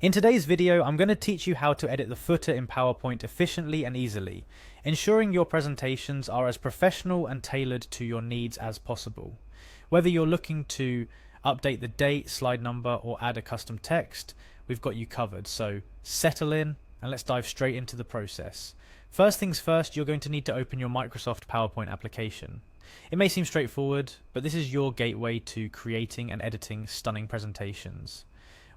In today's video, I'm going to teach you how to edit the footer in PowerPoint efficiently and easily, ensuring your presentations are as professional and tailored to your needs as possible. Whether you're looking to update the date, slide number, or add a custom text, we've got you covered. So settle in and let's dive straight into the process. First things first, you're going to need to open your Microsoft PowerPoint application. It may seem straightforward, but this is your gateway to creating and editing stunning presentations.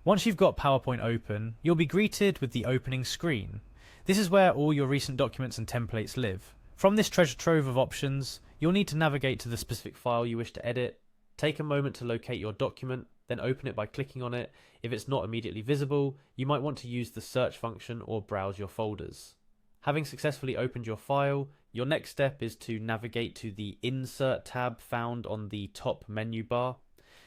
Once you've got PowerPoint open, you'll be greeted with the opening screen. This is where all your recent documents and templates live. From this treasure trove of options, you'll need to navigate to the specific file you wish to edit. Take a moment to locate your document, then open it by clicking on it. If it's not immediately visible, you might want to use the search function or browse your folders. Having successfully opened your file, your next step is to navigate to the Insert tab found on the top menu bar.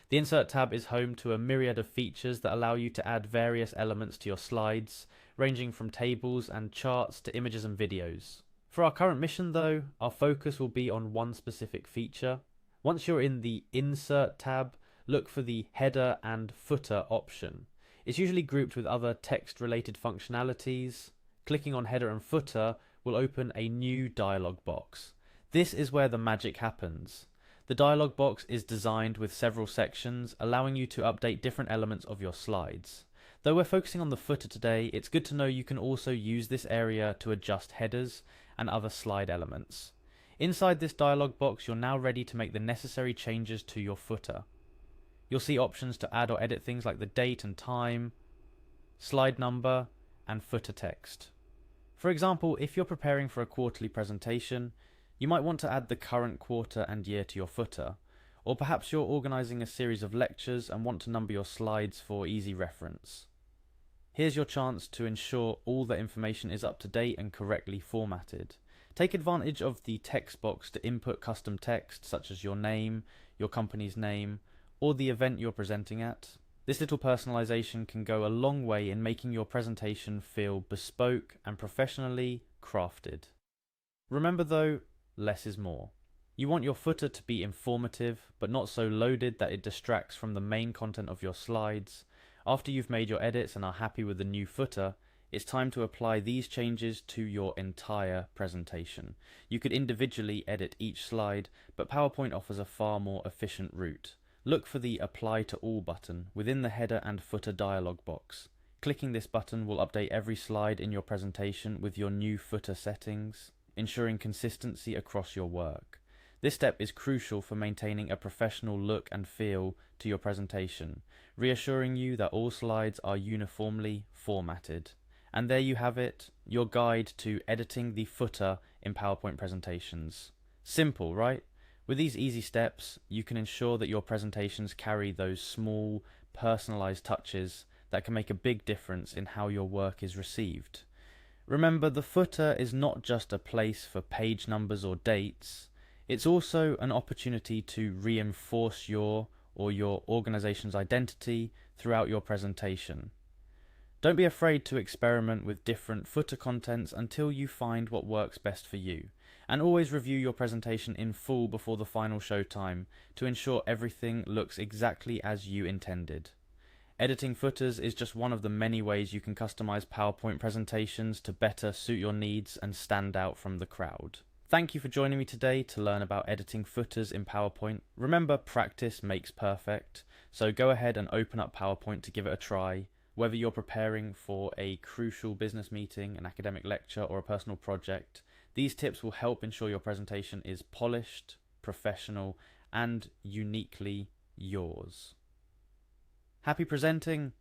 The Insert tab is home to a myriad of features that allow you to add various elements to your slides, ranging from tables and charts to images and videos. For our current mission though, our focus will be on one specific feature. Once you're in the Insert tab, look for the Header and Footer option. It's usually grouped with other text-related functionalities. Clicking on Header and Footer will open a new dialog box. This is where the magic happens. The dialog box is designed with several sections, allowing you to update different elements of your slides. Though we're focusing on the footer today, it's good to know you can also use this area to adjust headers and other slide elements. Inside this dialog box, you're now ready to make the necessary changes to your footer. You'll see options to add or edit things like the date and time, slide number, and footer text. For example, if you're preparing for a quarterly presentation, you might want to add the current quarter and year to your footer, or perhaps you're organising a series of lectures and want to number your slides for easy reference. Here's your chance to ensure all the information is up to date and correctly formatted. Take advantage of the text box to input custom text such as your name, your company's name, or the event you're presenting at. This little personalisation can go a long way in making your presentation feel bespoke and professionally crafted. Remember though, less is more. You want your footer to be informative, but not so loaded that it distracts from the main content of your slides. After you've made your edits and are happy with the new footer, it's time to apply these changes to your entire presentation. You could individually edit each slide, but PowerPoint offers a far more efficient route. Look for the Apply to All button within the header and footer dialog box. Clicking this button will update every slide in your presentation with your new footer settings, ensuring consistency across your work. This step is crucial for maintaining a professional look and feel to your presentation, reassuring you that all slides are uniformly formatted. And there you have it, your guide to editing the footer in PowerPoint presentations. Simple, right? With these easy steps, you can ensure that your presentations carry those small, personalized touches that can make a big difference in how your work is received. Remember, the footer is not just a place for page numbers or dates, it's also an opportunity to reinforce your organization's identity throughout your presentation. Don't be afraid to experiment with different footer contents until you find what works best for you, and always review your presentation in full before the final showtime to ensure everything looks exactly as you intended. Editing footers is just one of the many ways you can customize PowerPoint presentations to better suit your needs and stand out from the crowd. Thank you for joining me today to learn about editing footers in PowerPoint. Remember, practice makes perfect, so go ahead and open up PowerPoint to give it a try. Whether you're preparing for a crucial business meeting, an academic lecture, or a personal project, these tips will help ensure your presentation is polished, professional, and uniquely yours. Happy presenting!